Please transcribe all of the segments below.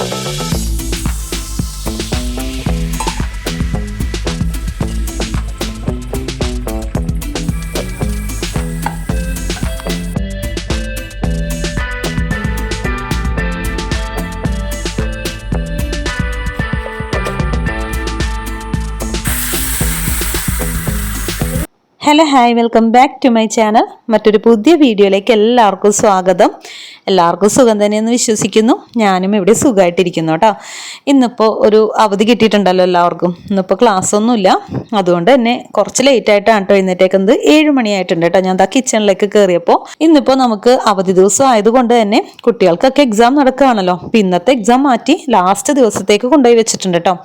Hello hi, welcome back to my channel. മറ്റൊരു പുതിയ വീഡിയോയിലേക്ക് എല്ലാവർക്കും സ്വാഗതം. എല്ലാവർക്കും സുഖം തന്നെയെന്ന് വിശ്വസിക്കുന്നു. ഞാനും ഇവിടെ സുഖമായിട്ടിരിക്കുന്നു കേട്ടോ. ഇന്നിപ്പോൾ ഒരു അവധി കിട്ടിയിട്ടുണ്ടല്ലോ എല്ലാവർക്കും. ഇന്നിപ്പോൾ ക്ലാസ് ഒന്നുമില്ല, അതുകൊണ്ട് തന്നെ കുറച്ച് ലേറ്റ് ആയിട്ടാണ് കേട്ടോ എഴുന്നേറ്റേക്കുന്നത്. 7 മണിയായിട്ടുണ്ട് കേട്ടോ. ഞാൻ കിച്ചണിലേക്ക് കയറിയപ്പോൾ ഇന്നിപ്പോൾ നമുക്ക് അവധി ദിവസം ആയതുകൊണ്ട് തന്നെ കുട്ടികൾക്കൊക്കെ എക്സാം നടക്കുകയാണല്ലോ. അപ്പം ഇന്നത്തെ എക്സാം മാറ്റി ലാസ്റ്റ് ദിവസത്തേക്ക് കൊണ്ടുപോയി വെച്ചിട്ടുണ്ട് കേട്ടോ.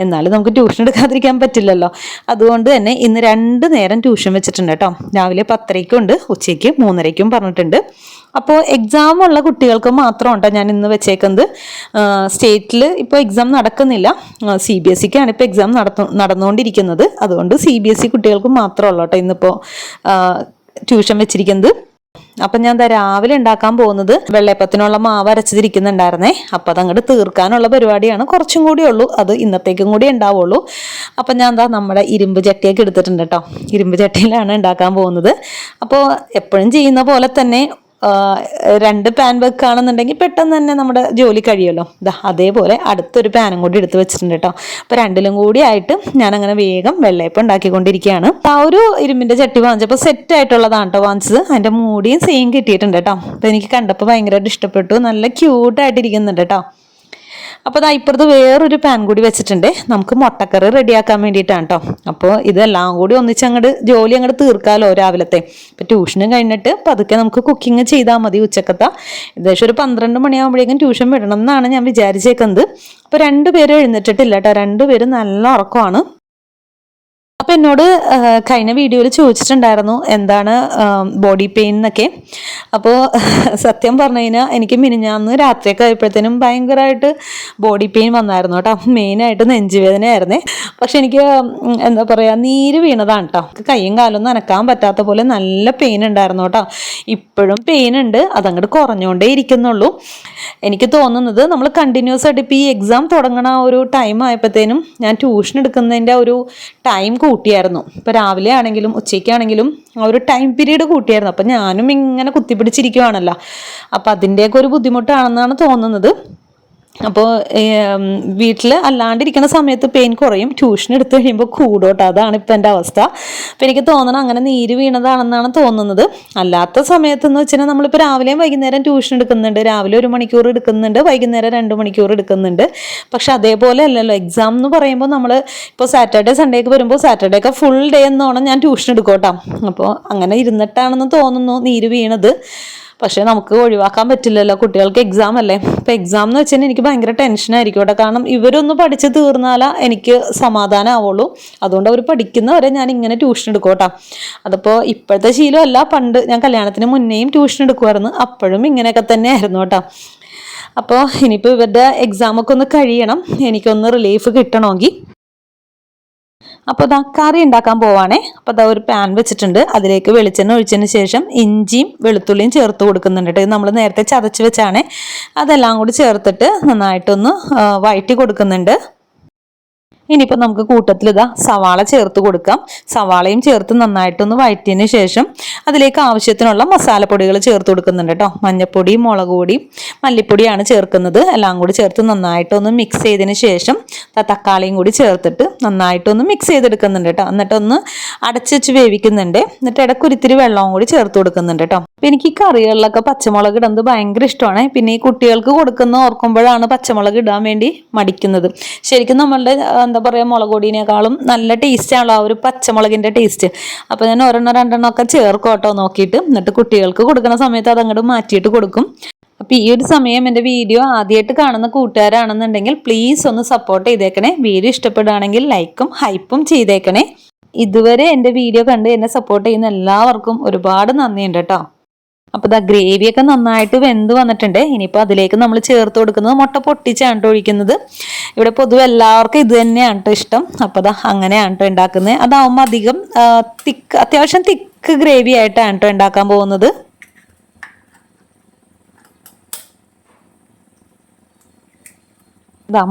എന്നാലും നമുക്ക് ട്യൂഷൻ എടുക്കാതിരിക്കാൻ പറ്റില്ലല്ലോ. അതുകൊണ്ട് തന്നെ ഇന്ന് 2 നേരം ട്യൂഷൻ വെച്ചിട്ടുണ്ട് കേട്ടോ. രാവിലെ 10:30 ഉണ്ട്, ഉച്ചയ്ക്ക് 3:30 പറഞ്ഞിട്ടുണ്ട്. അപ്പോൾ എക്സാം ഉള്ള കുട്ടികൾക്ക് മാത്രം ഉണ്ടോ ഞാൻ ഇന്ന് വെച്ചേക്കുന്നത്. സ്റ്റേറ്റിൽ ഇപ്പോൾ എക്സാം നടക്കുന്നില്ല, CBSEക്കാണ് ഇപ്പോൾ എക്സാം നടന്നുകൊണ്ടിരിക്കുന്നത്. അതുകൊണ്ട് CBSE കുട്ടികൾക്ക് മാത്രമുള്ളൂ കേട്ടോ ഇന്നിപ്പോൾ ട്യൂഷൻ വെച്ചിരിക്കുന്നത്. അപ്പം ഞാൻ രാവിലെ ഉണ്ടാക്കാൻ പോകുന്നത് വെള്ളയപ്പത്തിനുള്ള മാവ് അരച്ചിരിക്കുന്നുണ്ടായിരുന്നേ. അപ്പം അതങ്ങോട്ട് തീർക്കാനുള്ള പരിപാടിയാണ്. കുറച്ചും കൂടി ഉള്ളൂ, അത് ഇന്നത്തേക്കും കൂടി ഉണ്ടാവുള്ളൂ. അപ്പം ഞാൻ നമ്മുടെ ഇരുമ്പ് ചട്ടിയൊക്കെ എടുത്തിട്ടുണ്ട് കേട്ടോ. ഇരുമ്പ് ചട്ടിയിലാണ് ഉണ്ടാക്കാൻ പോകുന്നത്. അപ്പോൾ എപ്പോഴും ചെയ്യുന്ന പോലെ തന്നെ 2 പാൻ വെക്കുകയാണെന്നുണ്ടെങ്കിൽ പെട്ടെന്ന് തന്നെ നമ്മുടെ ജോലി കഴിയുമല്ലോ. അതേപോലെ അടുത്തൊരു പാനും കൂടി എടുത്ത് വെച്ചിട്ടുണ്ട് കേട്ടോ. അപ്പോൾ 2ലും കൂടി ആയിട്ട് ഞാനങ്ങനെ വേഗം വെള്ളയപ്പം ഉണ്ടാക്കിക്കൊണ്ടിരിക്കുകയാണ്. ആ ഒരു ഇരുമ്പിൻ്റെ ചട്ടി വാങ്ങിച്ചപ്പോൾ സെറ്റ് ആയിട്ടുള്ളതാണ് കേട്ടോ വാങ്ങിച്ചത്. അതിൻ്റെ മൂടിയും സെയിം കിട്ടിയിട്ടുണ്ട് കേട്ടോ. അപ്പോൾ എനിക്ക് കണ്ടപ്പോൾ ഭയങ്കരമായിട്ട് ഇഷ്ടപ്പെട്ടു. നല്ല ക്യൂട്ടായിട്ടിരിക്കുന്നുണ്ട് കേട്ടോ. അപ്പോൾ ഇപ്പുറത്ത് വേറൊരു പാൻ കൂടി വെച്ചിട്ടുണ്ട്. നമുക്ക് മുട്ടക്കറി റെഡിയാക്കാൻ വേണ്ടിയിട്ടാണ് കേട്ടോ. അപ്പോൾ ഇതെല്ലാം കൂടി ഒന്നിച്ച് ജോലി അങ്ങോട്ട് തീർക്കാമല്ലോ രാവിലത്തെ. ഇപ്പോൾ ട്യൂഷനും കഴിഞ്ഞിട്ട് പതുക്കെ നമുക്ക് കുക്കിംഗ് ചെയ്താൽ മതി. ഉച്ചക്കത്തെ ഏകദേശം ഒരു 12 മണിയാകുമ്പോഴേക്കും ട്യൂഷൻ വിടണം എന്നാണ് ഞാൻ വിചാരിച്ചേക്കുന്നത്. അപ്പോൾ 2 പേരും എഴുന്നേറ്റിട്ടില്ല കേട്ടോ. 2 പേരും നല്ല ഉറക്കമാണ്. അപ്പോൾ എന്നോട് കഴിഞ്ഞ വീഡിയോയിൽ ചോദിച്ചിട്ടുണ്ടായിരുന്നു എന്താണ് ബോഡി പെയിൻ എന്നൊക്കെ. അപ്പോൾ സത്യം പറഞ്ഞു കഴിഞ്ഞാൽ എനിക്ക് മിനിഞ്ഞാന്ന് രാത്രിയൊക്കെ ആയപ്പോഴത്തേനും ഭയങ്കരമായിട്ട് ബോഡി പെയിൻ വന്നായിരുന്നു കേട്ടോ. മെയിനായിട്ട് നെഞ്ചുവേദനയായിരുന്നേ. പക്ഷെ എനിക്ക് എന്താ പറയുക, നീര് വീണതാണ് കേട്ടോ. കൈയും കാലൊന്നും അനക്കാൻ പറ്റാത്ത പോലെ നല്ല പെയിൻ ഉണ്ടായിരുന്നു കേട്ടോ. ഇപ്പോഴും പെയിൻ ഉണ്ട്, അതങ്ങോട്ട് കുറഞ്ഞുകൊണ്ടേ ഇരിക്കുന്നുള്ളൂ. എനിക്ക് തോന്നുന്നത് നമ്മൾ കണ്ടിന്യൂസ് ആയിട്ട് ഇപ്പോൾ ഈ എക്സാം തുടങ്ങണ ഒരു ടൈം ആയപ്പോഴത്തേനും ഞാൻ ട്യൂഷൻ എടുക്കുന്നതിൻ്റെ ഒരു ടൈം കൂട്ടിയായിരുന്നു. ഇപ്പോൾ രാവിലെ ആണെങ്കിലും ഉച്ചയ്ക്കാണെങ്കിലും ആ ഒരു ടൈം പീരീഡ് കൂട്ടിയായിരുന്നു. അപ്പം ഞാനും ഇങ്ങനെ കുത്തിപ്പിടിച്ചിരിക്കുവാണല്ലോ. അപ്പം അതിൻ്റെയൊക്കെ ഒരു ബുദ്ധിമുട്ടാണെന്നാണ് തോന്നുന്നത്. അപ്പോൾ വീട്ടിൽ അല്ലാണ്ടിരിക്കുന്ന സമയത്ത് പെയിൻ കുറയും, ട്യൂഷൻ എടുത്തു കഴിയുമ്പോൾ കൂടോട്ടോ. അതാണ് ഇപ്പം എൻ്റെ അവസ്ഥ. അപ്പം എനിക്ക് തോന്നണം അങ്ങനെ നീര് വീണതാണെന്നാണ് തോന്നുന്നത്. അല്ലാത്ത സമയത്തെന്ന് വെച്ചാൽ നമ്മളിപ്പോൾ രാവിലെയും വൈകുന്നേരം ട്യൂഷൻ എടുക്കുന്നുണ്ട്. രാവിലെ 1 മണിക്കൂർ എടുക്കുന്നുണ്ട്, വൈകുന്നേരം 2 മണിക്കൂർ എടുക്കുന്നുണ്ട്. പക്ഷെ അതേപോലെ അല്ലല്ലോ എക്സാം എന്ന് പറയുമ്പോൾ നമ്മൾ ഇപ്പോൾ സാറ്റർഡേ സൺഡേക്ക് വരുമ്പോൾ സാറ്റർഡേ ഒക്കെ ഫുൾ ഡേ എന്നോണം ഞാൻ ട്യൂഷൻ എടുക്കോട്ടോ. അപ്പോൾ അങ്ങനെ ഇരുന്നിട്ടാണെന്ന് തോന്നുന്നു നീര് വീണത്. പക്ഷേ നമുക്ക് ഒഴിവാക്കാൻ പറ്റില്ലല്ലോ, കുട്ടികൾക്ക് എക്സാം അല്ലേ. ഇപ്പോൾ എക്സാം എന്ന് വെച്ചാൽ എനിക്ക് ഭയങ്കര ടെൻഷനായിരിക്കും കേട്ടോ. കാരണം ഇവരൊന്ന് പഠിച്ച് തീർന്നാലേ എനിക്ക് സമാധാനം ആവുള്ളൂ. അതുകൊണ്ട് അവർ പഠിക്കുന്നവരെ ഞാൻ ഇങ്ങനെ ട്യൂഷൻ എടുക്കും കേട്ടോ. അതിപ്പോൾ ഇപ്പോഴത്തെ ശീലമല്ല, പണ്ട് ഞാൻ കല്യാണത്തിന് മുന്നേയും ട്യൂഷൻ എടുക്കുമായിരുന്നു. അപ്പോഴും ഇങ്ങനെയൊക്കെ തന്നെയായിരുന്നു കേട്ടോ. അപ്പോൾ ഇനിയിപ്പോൾ ഇവരുടെ എക്സാമൊക്കെ ഒന്ന് കഴിയണം, എനിക്കൊന്ന് റിലീഫ് കിട്ടണമെങ്കിൽ. അപ്പോൾ കറി ഉണ്ടാക്കാൻ പോവാണേ. അപ്പോൾ ഒരു പാൻ വെച്ചിട്ടുണ്ട്. അതിലേക്ക് വെളിച്ചെണ്ണ ഒഴിച്ചതിന് ശേഷം ഇഞ്ചിയും വെളുത്തുള്ളിയും ചേർത്ത് കൊടുക്കുന്നുണ്ട് കേട്ടോ. ഇത് നമ്മൾ നേരത്തെ ചതച്ച് വെച്ചാണേ. അതെല്ലാം കൂടി ചേർത്തിട്ട് നന്നായിട്ടൊന്ന് വഴറ്റി കൊടുക്കുന്നുണ്ട്. ഇനിയിപ്പോൾ നമുക്ക് കൂട്ടത്തിൽ സവാള ചേർത്ത് കൊടുക്കാം. സവാളയും ചേർത്ത് നന്നായിട്ടൊന്ന് വഴറ്റിയതിന് ശേഷം അതിലേക്ക് ആവശ്യത്തിനുള്ള മസാലപ്പൊടികൾ ചേർത്ത് കൊടുക്കുന്നുണ്ട് കേട്ടോ. മഞ്ഞൾപ്പൊടി, മുളക് പൊടി, മല്ലിപ്പൊടിയാണ് ചേർക്കുന്നത്. എല്ലാം കൂടി ചേർത്ത് നന്നായിട്ടൊന്ന് മിക്സ് ചെയ്തതിന് ശേഷം തക്കാളിയും കൂടി ചേർത്തിട്ട് നന്നായിട്ടൊന്ന് മിക്സ് ചെയ്തെടുക്കുന്നുണ്ട് കേട്ടോ. എന്നിട്ടൊന്ന് അടച്ചു വെച്ച് വേവിക്കുന്നുണ്ട്. എന്നിട്ട് ഇടയ്ക്കൊരിത്തിരി വെള്ളവും കൂടി ചേർത്ത് കൊടുക്കുന്നുണ്ട് കേട്ടോ. അപ്പം എനിക്ക് ഈ കറികളിലൊക്കെ പച്ചമുളക് ഇടുന്നത് ഭയങ്കര ഇഷ്ടമാണ്. പിന്നെ ഈ കുട്ടികൾക്ക് കൊടുക്കുന്ന ഓർക്കുമ്പോഴാണ് പച്ചമുളക് ഇടാൻ വേണ്ടി മടിക്കുന്നത്. ശരിക്കും നമ്മളുടെ എന്താ പറയുക, മുളക് പൊടിയേക്കാളും നല്ല ടേസ്റ്റാണല്ലോ ആ ഒരു പച്ചമുളകിൻ്റെ ടേസ്റ്റ്. അപ്പോൾ ഞാൻ 1-2 ഒക്കെ ചേർക്കും കേട്ടോ നോക്കിയിട്ട്. എന്നിട്ട് കുട്ടികൾക്ക് കൊടുക്കുന്ന സമയത്ത് അതങ്ങോട്ട് മാറ്റിയിട്ട് കൊടുക്കും. അപ്പോൾ ഈ ഒരു സമയം എൻ്റെ വീഡിയോ ആദ്യമായിട്ട് കാണുന്ന കൂട്ടുകാരാണെന്നുണ്ടെങ്കിൽ പ്ലീസ് ഒന്ന് സപ്പോർട്ട് ചെയ്തേക്കണേ. വീഡിയോ ഇഷ്ടപ്പെടുകയാണെങ്കിൽ ലൈക്കും ഹൈപ്പും ചെയ്തേക്കണേ. ഇതുവരെ എൻ്റെ വീഡിയോ കണ്ട് എന്നെ സപ്പോർട്ട് ചെയ്യുന്ന എല്ലാവർക്കും ഒരുപാട് നന്ദിയുണ്ട് കേട്ടോ. അപ്പോൾ ഗ്രേവിയൊക്കെ നന്നായിട്ട് വെന്ത് വന്നിട്ടുണ്ട്. ഇനിയിപ്പോൾ അതിലേക്ക് നമ്മൾ ചേർത്ത് കൊടുക്കുന്നത് മുട്ട പൊട്ടിച്ചാണ് ഒഴിക്കുന്നത്. ഇവിടെ പൊതുവെ എല്ലാവർക്കും ഇത് തന്നെയാണ് കേട്ടോ ഇഷ്ടം. അപ്പോൾ അങ്ങനെയാണ് കേട്ടോ ഉണ്ടാക്കുന്നത്. അതാവുമ്പോൾ അധികം അത്യാവശ്യം തിക്ക് ഗ്രേവി ആയിട്ടാണ് കേട്ടോ ഉണ്ടാക്കാൻ പോകുന്നത്.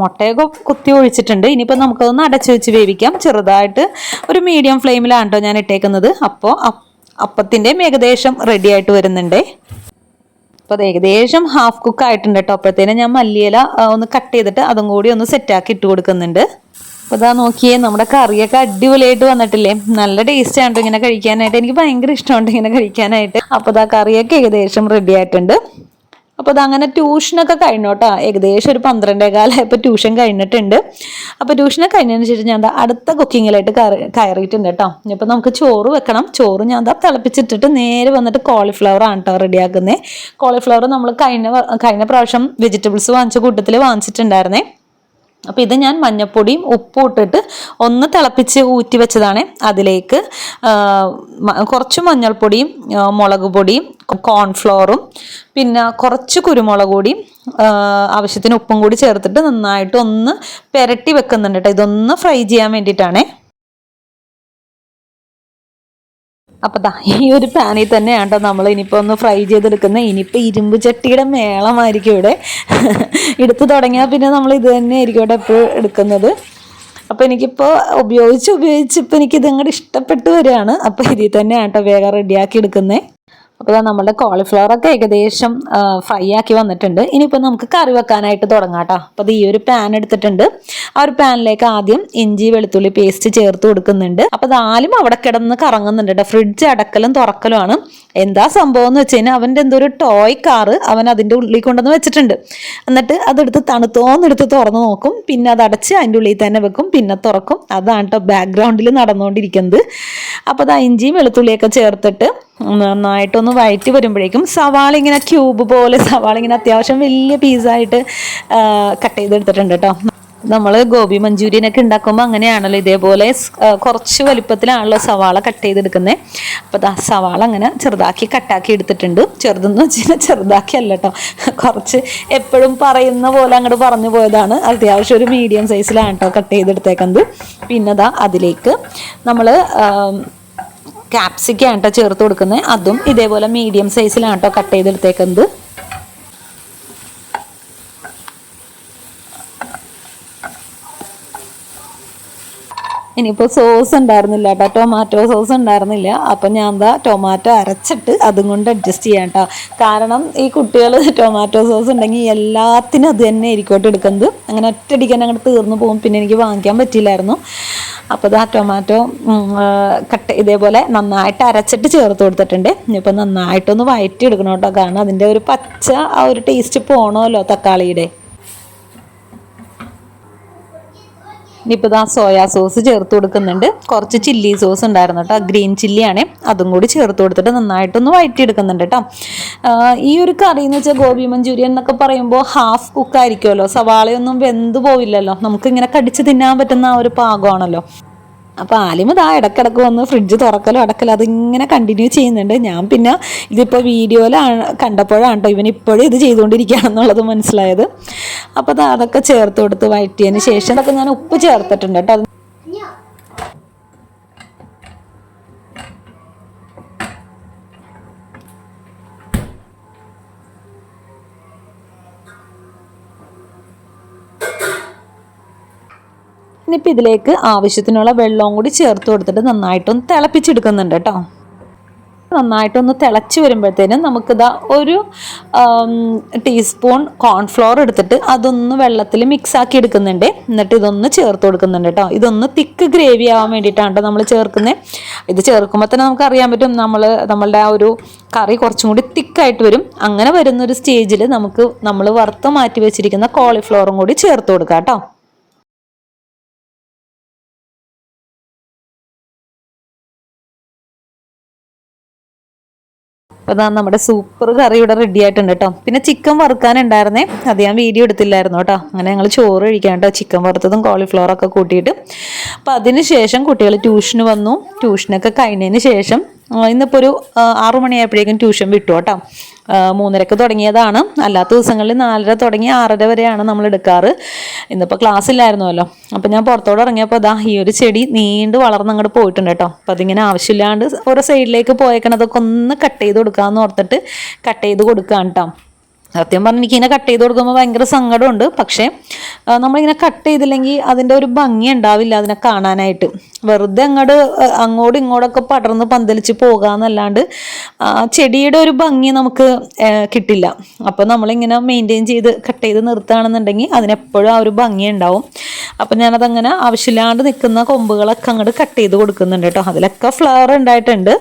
മുട്ടയൊക്കെ കുത്തി ഒഴിച്ചിട്ടുണ്ട്. ഇനിയിപ്പോൾ നമുക്കതൊന്ന് അടച്ചു വെച്ച് വേവിക്കാം. ചെറുതായിട്ട് ഒരു മീഡിയം ഫ്ലെയിമിലാണ് കേട്ടോ ഞാൻ ഇട്ടേക്കുന്നത്. അപ്പോൾ അപ്പത്തിൻ്റെയും ഏകദേശം റെഡി ആയിട്ട് വരുന്നുണ്ട്. അപ്പോൾ അത് ഏകദേശം ഹാഫ് കുക്ക് ആയിട്ടുണ്ട് കേട്ടോ. അപ്പോഴത്തേനും ഞാൻ മല്ലിയില ഒന്ന് കട്ട് ചെയ്തിട്ട് അതും കൂടി ഒന്ന് സെറ്റാക്കി ഇട്ട് കൊടുക്കുന്നുണ്ട്. അപ്പോൾ ഇതാ നോക്കിയേ, നമ്മുടെ കറിയൊക്കെ അടിപൊളിയായിട്ട് വന്നിട്ടില്ലേ? നല്ല ടേസ്റ്റ് ആണ് ഇങ്ങനെ കഴിക്കാനായിട്ട്. എനിക്ക് ഭയങ്കര ഇഷ്ടമുണ്ട് ഇങ്ങനെ കഴിക്കാനായിട്ട്. അപ്പോൾ ഇതാ കറിയൊക്കെ ഏകദേശം റെഡി ആയിട്ടുണ്ട്. അപ്പോൾ അതങ്ങനെ ട്യൂഷനൊക്കെ കഴിഞ്ഞു കേട്ടോ. ഏകദേശം ഒരു 12:15 ട്യൂഷൻ കഴിഞ്ഞിട്ടുണ്ട്. അപ്പോൾ ട്യൂഷനൊക്കെ കഴിഞ്ഞതിന് ശേഷം ഞാൻ അടുത്ത കുക്കിങ്ങിലായിട്ട് കയറിയിട്ടുണ്ട് കേട്ടോ. ഇനിയിപ്പോൾ നമുക്ക് ചോറ് വെക്കണം. ചോറ് ഞാൻ തിളപ്പിച്ചിട്ടിട്ട് നേരെ വന്നിട്ട് കോളിഫ്ലവർ ആണ് കേട്ടോ റെഡിയാക്കുന്നത്. കോളിഫ്ലവർ നമ്മൾ കഴിഞ്ഞ പ്രാവശ്യം വെജിറ്റബിൾസ് വാങ്ങിച്ച കൂട്ടത്തിൽ വാങ്ങിച്ചിട്ടുണ്ടായിരുന്നേ. അപ്പോൾ ഇത് ഞാൻ മഞ്ഞൾപ്പൊടിയും ഉപ്പും ഇട്ടിട്ട് ഒന്ന് തിളപ്പിച്ച് ഊറ്റി വെച്ചതാണ്. അതിലേക്ക് കുറച്ച് മഞ്ഞൾപ്പൊടിയും മുളക് പൊടിയും കോൺഫ്ലോറും പിന്നെ കുറച്ച് കുരുമുളക് പൊടിയും ആവശ്യത്തിന് ഉപ്പും കൂടി ചേർത്തിട്ട് നന്നായിട്ട് ഒന്ന് പുരട്ടി വെക്കുന്നുണ്ട് കേട്ടോ. ഇതൊന്ന് ഫ്രൈ ചെയ്യാൻ വേണ്ടിയിട്ടാണേ. അപ്പോൾ ഈ ഒരു പാനിൽ തന്നെയാണ് കേട്ടോ നമ്മൾ ഇനിയിപ്പോൾ ഒന്ന് ഫ്രൈ ചെയ്തെടുക്കുന്നത്. ഇനിയിപ്പോൾ ഇരുമ്പ് ചട്ടിയുടെ മേളമായിരിക്കും ഇവിടെ. എടുത്ത് തുടങ്ങിയാൽ പിന്നെ നമ്മൾ ഇത് തന്നെ ആയിരിക്കും ഇവിടെ എപ്പോഴും എടുക്കുന്നത്. അപ്പോൾ എനിക്കിപ്പോൾ ഉപയോഗിച്ച് ഇപ്പോൾ എനിക്കിത് അങ്ങോട്ട് ഇഷ്ടപ്പെട്ട് വരികയാണ്. അപ്പോൾ ഇതിൽ തന്നെയാണ് കേട്ടോ വേഗം റെഡിയാക്കി എടുക്കുന്നത്. അപ്പോൾ നമ്മുടെ കോളിഫ്ലവറൊക്കെ ഏകദേശം ഫ്രൈ ആക്കി വന്നിട്ടുണ്ട്. ഇനിയിപ്പോൾ നമുക്ക് കറി വെക്കാനായിട്ട് തുടങ്ങാം കേട്ടോ. അപ്പോൾ അത് ഈ ഒരു പാൻ എടുത്തിട്ടുണ്ട്. ആ ഒരു പാനിലേക്ക് ആദ്യം ഇഞ്ചി വെളുത്തുള്ളി പേസ്റ്റ് ചേർത്ത് കൊടുക്കുന്നുണ്ട്. അപ്പോൾ അതാലും അവിടെ കിടന്ന് കറങ്ങുന്നുണ്ട് കേട്ടോ. ഫ്രിഡ്ജ് അടക്കലും തുറക്കലുമാണ്. എന്താ സംഭവം എന്ന് വെച്ച് കഴിഞ്ഞാൽ അവൻ്റെ എന്തോ ഒരു ടോയ് കാറ് അവൻ അതിൻ്റെ ഉള്ളിൽ കൊണ്ടുവന്ന് വെച്ചിട്ടുണ്ട്. എന്നിട്ട് അതെടുത്ത് തണുത്തോന്നെടുത്ത് തുറന്ന് നോക്കും. പിന്നെ അത് അടച്ച് അതിൻ്റെ ഉള്ളിൽ തന്നെ വെക്കും. പിന്നെ തുറക്കും. അതാണ് കേട്ടോ ബാക്ക്ഗ്രൗണ്ടിൽ നടന്നുകൊണ്ടിരിക്കുന്നത്. അപ്പോൾ അത് ഇഞ്ചിയും വെളുത്തുള്ളിയൊക്കെ ചേർത്തിട്ട് നന്നായിട്ടൊന്ന് വഴറ്റി വരുമ്പോഴേക്കും സവാള ഇങ്ങനെ ക്യൂബ് പോലെ സവാള ഇങ്ങനെ അത്യാവശ്യം വലിയ പീസായിട്ട് കട്ട് ചെയ്തെടുത്തിട്ടുണ്ട് കേട്ടോ. നമ്മൾ ഗോബി മഞ്ചൂരിയനൊക്കെ ഉണ്ടാക്കുമ്പോൾ അങ്ങനെയാണല്ലോ, ഇതേപോലെ കുറച്ച് വലിപ്പത്തിലാണല്ലോ സവാള കട്ട് ചെയ്തെടുക്കുന്നത്. അപ്പോൾ സവാള അങ്ങനെ ചെറുതാക്കി കട്ടാക്കി എടുത്തിട്ടുണ്ട്. ചെറുതെന്ന് വെച്ച് കഴിഞ്ഞാൽ ചെറുതാക്കി അല്ല കേട്ടോ, കുറച്ച് എപ്പോഴും പറയുന്ന പോലെ അങ്ങോട്ട് പറഞ്ഞു പോയതാണ്. അത്യാവശ്യം ഒരു മീഡിയം സൈസിലാണ് കേട്ടോ കട്ട് ചെയ്തെടുത്തേക്കുന്നത്. പിന്നെ അതിലേക്ക് നമ്മൾ ക്യാപ്സിക്കാണ് കേട്ടോ ചേർത്ത് കൊടുക്കുന്നത്. അതും ഇതേപോലെ മീഡിയം സൈസിലാണ് കേട്ടോ കട്ട് ചെയ്തെടുത്തേക്കുന്നത്. ഇനിയിപ്പോൾ സോസ് ഉണ്ടായിരുന്നില്ല കേട്ടോ, ടൊമാറ്റോ സോസ് ഉണ്ടായിരുന്നില്ല. അപ്പം ഞാൻ ടൊമാറ്റോ അരച്ചിട്ട് അതും കൊണ്ട് അഡ്ജസ്റ്റ് ചെയ്യാം കേട്ടോ. കാരണം ഈ കുട്ടികൾ ടൊമാറ്റോ സോസ് ഉണ്ടെങ്കിൽ എല്ലാത്തിനും അത് തന്നെ ആയിരിക്കോട്ട് എടുക്കുന്നത്. അങ്ങനെ ഒറ്റയടിക്കാൻ അങ്ങോട്ട് തീർന്നു പോകും. പിന്നെ എനിക്ക് വാങ്ങിക്കാൻ പറ്റിയില്ലായിരുന്നു. അപ്പോൾ ടൊമാറ്റോ ഇതേപോലെ നന്നായിട്ട് അരച്ചിട്ട് ചേർത്ത് കൊടുത്തിട്ടുണ്ട്. ഇനിയിപ്പോൾ നന്നായിട്ടൊന്ന് വഴറ്റി എടുക്കണം കേട്ടോ. കാരണം അതിൻ്റെ ഒരു പച്ച ആ ഒരു ടേസ്റ്റ് പോകണമല്ലോ തക്കാളിയുടെ. ഇനിയിപ്പോൾ സോയാ സോസ് ചേർത്ത് കൊടുക്കുന്നുണ്ട്. കുറച്ച് ചില്ലി സോസ് ഉണ്ടായിരുന്നു കേട്ടോ, ഗ്രീൻ ചില്ലിയാണ്. അതും കൂടി ചേർത്ത് കൊടുത്തിട്ട് നന്നായിട്ടൊന്ന് വഴറ്റിയെടുക്കുന്നുണ്ട് കേട്ടോ. ഈ ഒരു കറി എന്ന് വെച്ചാൽ ഗോബി മഞ്ചൂരിയൻ എന്നൊക്കെ പറയുമ്പോൾ ഹാഫ് കുക്കായിരിക്കുമല്ലോ. സവാളയൊന്നും വെന്ത് പോവില്ലല്ലോ, നമുക്കിങ്ങനെ കടിച്ച് തിന്നാൻ പറ്റുന്ന ആ ഒരു പാകമാണല്ലോ. അപ്പോൾ ആലിം ഇടക്കിടക്ക് വന്ന് ഫ്രിഡ്ജ് തുറക്കലും അടക്കലും അതിങ്ങനെ കണ്ടിന്യൂ ചെയ്യുന്നുണ്ട്. ഞാൻ പിന്നെ ഇതിപ്പോൾ വീഡിയോയിലാണ് കണ്ടപ്പോഴാണ് കേട്ടോ ഇവൻ ഇപ്പോഴും ഇത് ചെയ്തുകൊണ്ടിരിക്കുകയാണെന്നുള്ളത് മനസ്സിലായത്. അപ്പോൾ അതൊക്കെ ചേർത്ത് കൊടുത്ത് വഴറ്റിയതിന് ശേഷം അതൊക്കെ ഞാൻ ഉപ്പ് ചേർത്തിട്ടുണ്ട് കേട്ടോ. ഇനിയിപ്പോൾ ഇതിലേക്ക് ആവശ്യത്തിനുള്ള വെള്ളവും കൂടി ചേർത്ത് കൊടുത്തിട്ട് നന്നായിട്ടൊന്ന് തിളപ്പിച്ചെടുക്കുന്നുണ്ട് കേട്ടോ. നന്നായിട്ടൊന്ന് തിളച്ച് വരുമ്പോഴത്തേനും നമുക്കിതാ ഒരു ടീസ്പൂൺ കോൺഫ്ലോർ എടുത്തിട്ട് അതൊന്ന് വെള്ളത്തിൽ മിക്സാക്കി എടുക്കുന്നുണ്ട്. എന്നിട്ട് ഇതൊന്ന് ചേർത്ത് കൊടുക്കുന്നുണ്ട് കേട്ടോ. ഇതൊന്ന് തിക്ക് ഗ്രേവി ആവാൻ വേണ്ടിയിട്ടാണ് കേട്ടോ നമ്മൾ ചേർക്കുന്നത്. ഇത് ചേർക്കുമ്പോൾ തന്നെ നമുക്കറിയാൻ പറ്റും നമ്മളുടെ ആ ഒരു കറി കുറച്ചും കൂടി തിക്കായിട്ട് വരും. അങ്ങനെ വരുന്നൊരു സ്റ്റേജിൽ നമ്മൾ വറുത്ത് മാറ്റി വെച്ചിരിക്കുന്ന കോളിഫ്ലവറും കൂടി ചേർത്ത് കൊടുക്കാം കേട്ടോ. അപ്പോൾ നമ്മുടെ സൂപ്പർ കറി ഇവിടെ റെഡി ആയിട്ടുണ്ട് കേട്ടോ. പിന്നെ ചിക്കൻ വറുക്കാനുണ്ടായിരുന്നേ, അത് ഞാൻ വീഡിയോ എടുത്തില്ലായിരുന്നു കേട്ടോ. അങ്ങനെ ഞങ്ങൾ ചോറ് കഴിക്കാൻ കേട്ടോ, ചിക്കൻ വറുത്തതും കോളിഫ്ലവറൊക്കെ കൂട്ടിയിട്ട്. അപ്പോൾ അതിന് ശേഷം കുട്ടികൾ ട്യൂഷന് വന്നു. ട്യൂഷനൊക്കെ കഴിഞ്ഞതിന് ശേഷം ഇന്നിപ്പോൾ ഒരു 6 മണിയായപ്പോഴേക്കും ട്യൂഷൻ വിട്ടു കേട്ടോ. 3:30 തുടങ്ങിയതാണ്. അല്ലാത്ത ദിവസങ്ങളിൽ 4:30 തുടങ്ങി 6:30 വരെയാണ് നമ്മൾ എടുക്കാറ്. ഇന്നിപ്പോൾ ക്ലാസ് ഇല്ലായിരുന്നല്ലോ. അപ്പോൾ ഞാൻ പുറത്തോട്ട് ഇറങ്ങിയപ്പോൾ ഈ ഒരു ചെടി നീണ്ട് വളർന്ന് അങ്ങോട്ട് പോയിട്ടുണ്ട് കേട്ടോ. അപ്പോൾ അതിങ്ങനെ ആവശ്യമില്ലാണ്ട് ഓരോ സൈഡിലേക്ക് പോയേക്കണതൊക്കെ ഒന്ന് കട്ട് ചെയ്ത് കൊടുക്കാമെന്ന് ഓർത്തിട്ട് കട്ട് ചെയ്ത് കൊടുക്കാം കേട്ടോ. സത്യം പറഞ്ഞാൽ എനിക്കിങ്ങനെ കട്ട് ചെയ്ത് കൊടുക്കുമ്പോൾ ഭയങ്കര സങ്കടമുണ്ട്. പക്ഷേ നമ്മളിങ്ങനെ കട്ട് ചെയ്തില്ലെങ്കിൽ അതിൻ്റെ ഒരു ഭംഗി ഉണ്ടാവില്ല അതിനെ കാണാനായിട്ട്. വെറുതെ അങ്ങോട്ടും ഇങ്ങോട്ടൊക്കെ പടർന്ന് പന്തലിച്ച് പോകാമെന്നല്ലാണ്ട് ചെടിയുടെ ഒരു ഭംഗി നമുക്ക് കിട്ടില്ല. അപ്പോൾ നമ്മളിങ്ങനെ മെയിൻറ്റെയിൻ ചെയ്ത് കട്ട് ചെയ്ത് നിർത്തുകയാണെന്നുണ്ടെങ്കിൽ അതിനെപ്പോഴും ആ ഒരു ഭംഗി ഉണ്ടാവും. അപ്പം ഞാനതങ്ങനെ ആവശ്യമില്ലാണ്ട് നിൽക്കുന്ന കൊമ്പുകളൊക്കെ അങ്ങോട്ട് കട്ട് ചെയ്ത് കൊടുക്കുന്നുണ്ട് കേട്ടോ. അതിലൊക്കെ ഫ്ലവർ ഉണ്ടായിട്ടുണ്ട്.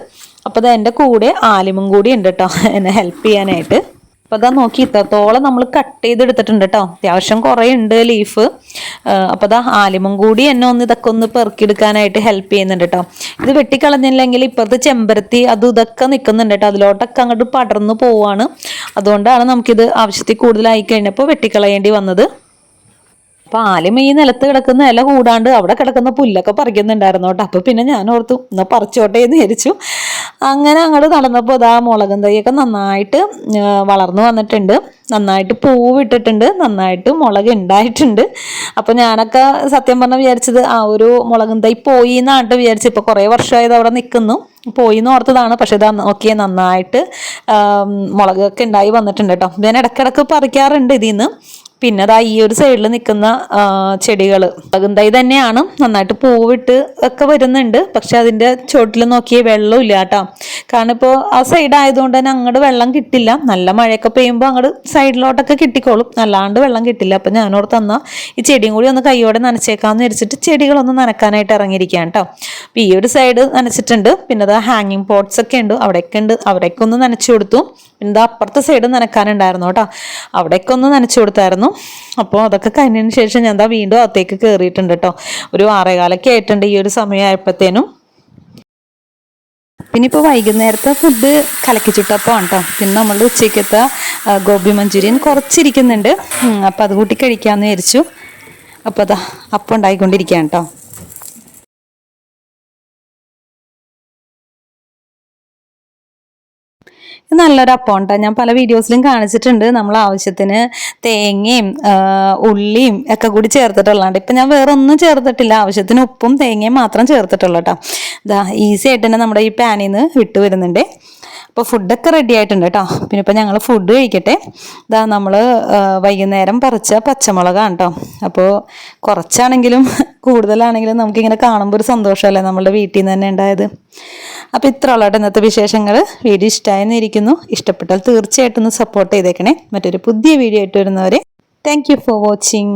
അപ്പോൾ അത് എൻ്റെ കൂടെ ആലിമും കൂടി ഉണ്ട് കേട്ടോ എന്നെ ഹെൽപ്പ് ചെയ്യാനായിട്ട്. അപ്പോൾ അതാ നോക്കി ഇത്രത്തോളം നമ്മൾ കട്ട് ചെയ്തെടുത്തിട്ടുണ്ട് കേട്ടോ. അത്യാവശ്യം കുറേ ഉണ്ട് ലീഫ്. അപ്പോൾ അതാ ആലിമും കൂടി എന്നെ ഇതൊക്കെ ഒന്ന് പെറുക്കിയെടുക്കാനായിട്ട് ഹെൽപ്പ് ചെയ്യുന്നുണ്ട് കേട്ടോ. ഇത് വെട്ടിക്കളഞ്ഞില്ലെങ്കിൽ ഇപ്പോഴത്തെ ചെമ്പരത്തി അതും ഇതൊക്കെ നിൽക്കുന്നുണ്ട് കേട്ടോ. അതിലോട്ടൊക്കെ അങ്ങോട്ട് പടർന്നു പോവാണ്. അതുകൊണ്ടാണ് നമുക്കിത് ആവശ്യത്തിൽ കൂടുതലായി കഴിഞ്ഞപ്പോൾ വെട്ടിക്കളയേണ്ടി വന്നത്. അപ്പോൾ ആലിം ഈ നിലത്ത് കിടക്കുന്ന ഇല കൂടാണ്ട് അവിടെ കിടക്കുന്ന പുല്ലൊക്കെ പറിക്കുന്നുണ്ടായിരുന്നു കേട്ടോ. അപ്പോൾ പിന്നെ ഞാൻ ഓർത്തു എന്നാൽ പറിച്ചോട്ടെ എന്ന് വിചാരിച്ചു. അങ്ങനെ അങ്ങോട്ട് നടന്നപ്പോൾ അതാ മുളകും തൈയൊക്കെ നന്നായിട്ട് വളർന്നു വന്നിട്ടുണ്ട്. നന്നായിട്ട് പൂവിട്ടിട്ടുണ്ട്. നന്നായിട്ട് മുളക് ഉണ്ടായിട്ടുണ്ട്. അപ്പോൾ ഞാനൊക്കെ സത്യം പറഞ്ഞാൽ വിചാരിച്ചത് ഒരു മുളകും തൈ പോയി എന്നാണ് വിചാരിച്ചത്. ഇപ്പോൾ കുറേ വർഷമായത് അവിടെ നിൽക്കുന്നു. പോയി എന്ന് ഓർത്തതാണ്. പക്ഷെ ഇതാ നോക്കിയാൽ നന്നായിട്ട് മുളകൊക്കെ ഉണ്ടായി വന്നിട്ടുണ്ട് കേട്ടോ. ഞാൻ ഇടയ്ക്കിടയ്ക്ക് പറിക്കാറുണ്ട് ഇതിൽ നിന്ന്. പിന്നെ അതാ ഈ ഒരു സൈഡിൽ നിൽക്കുന്ന ചെടികൾ മുളകും തൈ തന്നെയാണ്. നന്നായിട്ട് പൂവിട്ട് ഒക്കെ വരുന്നുണ്ട്. പക്ഷെ അതിൻ്റെ ചോട്ടിൽ നോക്കിയേ വെള്ളമില്ല കേട്ടോ. കാരണം ഇപ്പോൾ ആ സൈഡ് ആയതുകൊണ്ട് തന്നെ അങ്ങോട്ട് വെള്ളം കിട്ടില്ല. നല്ല മഴയൊക്കെ പെയ്യുമ്പോൾ അങ്ങോട്ട് സൈഡിലോട്ടൊക്കെ കിട്ടിക്കോളും. അല്ലാണ്ട് വെള്ളം കിട്ടില്ല. അപ്പം ഞാനോട് തന്നാൽ ഈ ചെടിയും കൂടി ഒന്ന് കൈയോടെ നനച്ചേക്കാമെന്ന് വിചാരിച്ചിട്ട് ചെടികളൊന്ന് നനക്കാനായിട്ട് ഇറങ്ങിയിരിക്കുകയാണ് കേട്ടോ. അപ്പോൾ ഈ ഒരു സൈഡ് നനച്ചിട്ടുണ്ട്. പിന്നെ അതാ ഹാങ്ങിങ് പോട്ട്സ് ഒക്കെ ഉണ്ട്. അവിടേക്ക് ഒന്ന് നനച്ചു കൊടുത്തു. പിന്നെ അപ്പുറത്തെ സൈഡ് നനക്കാനുണ്ടായിരുന്നു കേട്ടോ. അവിടേക്ക് ഒന്ന് നനച്ചു കൊടുത്തായിരുന്നു. അപ്പോൾ അതൊക്കെ കഴിഞ്ഞതിന് ശേഷം ഞാൻ വീണ്ടും അകത്തേക്ക് കയറിയിട്ടുണ്ട് കേട്ടോ. ഒരു 6:15 ആയിട്ടുണ്ട് ഈ ഒരു സമയമായപ്പോഴത്തേനും. പിന്നെ ഇപ്പോൾ വൈകുന്നേരത്തെ ഫുഡ് കലക്കി ചുട്ടപ്പമാണ് കേട്ടോ. പിന്നെ നമ്മളുടെ ഉച്ചയ്ക്കത്തെ ഗോബി മഞ്ചൂരിയൻ കുറച്ചിരിക്കുന്നുണ്ട്. അപ്പോൾ അത് കൂട്ടി കഴിക്കാമെന്ന് വിചാരിച്ചു. അപ്പോൾ അതാ അപ്പം ഉണ്ടായിക്കൊണ്ടിരിക്കുകയാണ് കേട്ടോ. നല്ലൊരു അപ്പം കേട്ടോ. ഞാൻ പല വീഡിയോസിലും കാണിച്ചിട്ടുണ്ട്. നമ്മൾ ആവശ്യത്തിന് തേങ്ങയും ഉള്ളിയും ഒക്കെ കൂടി ചേർത്തിട്ടുള്ളതാണ്. ഇപ്പം ഞാൻ വേറെ ഒന്നും ചേർത്തിട്ടില്ല. ആവശ്യത്തിന് ഉപ്പും തേങ്ങയും മാത്രം ചേർത്തിട്ടുള്ളൂ കേട്ടോ. ഇതാ ഈസി ആയിട്ട് തന്നെ നമ്മുടെ ഈ പാനിൽ നിന്ന് വിട്ട് വരുന്നുണ്ട്. അപ്പോൾ ഫുഡൊക്കെ റെഡി ആയിട്ടുണ്ട് കേട്ടോ. പിന്നെ ഇപ്പോൾ ഞങ്ങൾ ഫുഡ് കഴിക്കട്ടെ. ഇതാ നമ്മൾ വൈകുന്നേരം പറിച്ച പച്ചമുളകാണ് കേട്ടോ. അപ്പോൾ കുറച്ചാണെങ്കിലും കൂടുതലാണെങ്കിലും നമുക്കിങ്ങനെ കാണുമ്പോൾ ഒരു സന്തോഷമല്ലേ നമ്മളുടെ വീട്ടിൽ നിന്ന് തന്നെ ഉണ്ടായത്. അപ്പോൾ ഇത്ര ഉള്ളൂ ഇന്നത്തെ വിശേഷങ്ങൾ. വീഡിയോ ഇഷ്ടമായെന്നിരിക്കുന്നു. ഇഷ്ടപ്പെട്ടാൽ തീർച്ചയായിട്ടും ഒന്ന് സപ്പോർട്ട് ചെയ്തേക്കണേ. മറ്റൊരു പുതിയ വീഡിയോ ആയിട്ട് വരുന്നവരെ താങ്ക് യു ഫോർ വാച്ചിങ്.